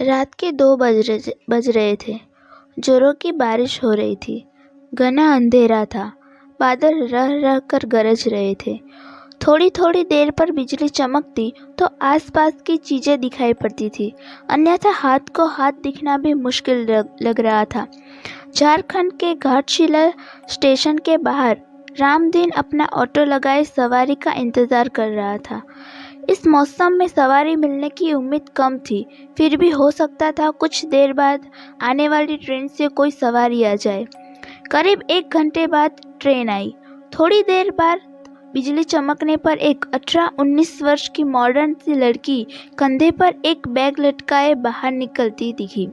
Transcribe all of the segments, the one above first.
रात के 2 बज रहे थे। जोरों की बारिश हो रही थी। घना अंधेरा था। बादल रह रह कर गरज रहे थे। थोड़ी थोड़ी देर पर बिजली चमकती तो आसपास की चीज़ें दिखाई पड़ती थी, अन्यथा हाथ को हाथ दिखना भी मुश्किल लग रहा था। झारखंड के घाटशिला स्टेशन के बाहर रामदीन अपना ऑटो लगाए सवारी का इंतज़ार कर रहा था। इस मौसम में सवारी मिलने की उम्मीद कम थी, फिर भी हो सकता था कुछ देर बाद आने वाली ट्रेन से कोई सवारी आ जाए। करीब 1 घंटे बाद ट्रेन आई। थोड़ी देर बाद बिजली चमकने पर एक 18-19 वर्ष की मॉडर्न सी लड़की कंधे पर एक बैग लटकाए बाहर निकलती दिखी।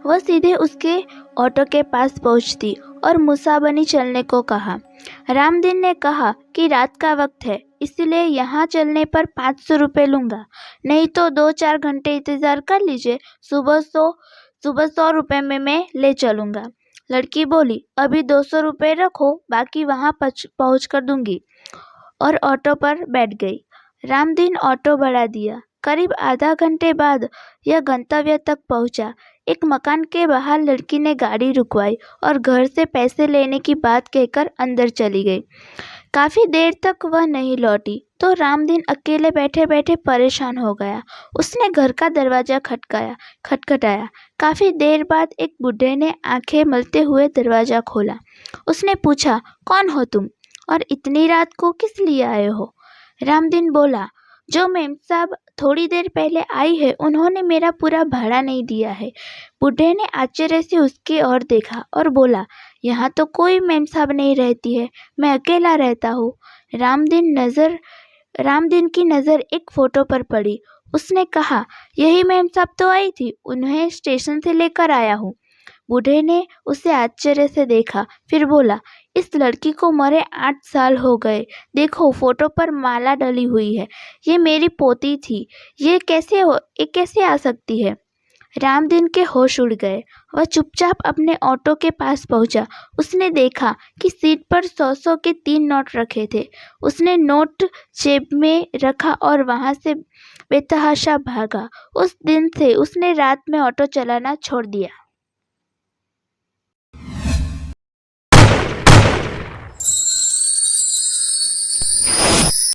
वह सीधे उसके ऑटो के पास पहुंचती और मुसा बनी चलने को कहा। रामदीन ने कहा कि रात का वक्त है, इसलिए यहाँ चलने पर 500 रुपये लूँगा, नहीं तो 2-4 घंटे इंतज़ार कर लीजिए, सुबह 100 रुपये में मैं ले चलूँगा। लड़की बोली, अभी 200 रुपये रखो, बाकी वहाँ पहुँच कर दूँगी, और ऑटो पर बैठ गई। रामदीन ऑटो बढ़ा दिया। करीब आधा घंटे बाद यह गंतव्य तक पहुंचा। एक मकान के बाहर लड़की ने गाड़ी रुकवाई और घर से पैसे लेने की बात कहकर अंदर चली गई। काफ़ी देर तक वह नहीं लौटी तो रामदीन अकेले बैठे बैठे परेशान हो गया। उसने घर का दरवाज़ा खटखटाया। काफ़ी देर बाद एक बूढ़े ने आंखें मलते हुए दरवाज़ा खोला। उसने पूछा, कौन हो तुम और इतनी रात को किस लिए आए हो? रामदीन बोला, जो मेम साहब थोड़ी देर पहले आई है, उन्होंने मेरा पूरा भाड़ा नहीं दिया है। बूढ़े ने आश्चर्य से उसकी ओर देखा और बोला, यहाँ तो कोई मेम साहब नहीं रहती है, मैं अकेला रहता हूँ। रामदीन की नज़र एक फ़ोटो पर पड़ी। उसने कहा, यही मेम साहब तो आई थी, उन्हें स्टेशन से लेकर आया हूँ। बूढ़े ने उसे आश्चर्य से देखा, फिर बोला, इस लड़की को मरे 8 साल हो गए। देखो, फोटो पर माला डली हुई है। ये मेरी पोती थी। ये कैसे आ सकती है? रामदीन के होश उड़ गए। वह चुपचाप अपने ऑटो के पास पहुंचा। उसने देखा कि सीट पर 100 के 3 नोट रखे थे। उसने नोट जेब में रखा और वहां से बेतहाशा भागा। उस दिन से उसने रात में ऑटो चलाना छोड़ दिया।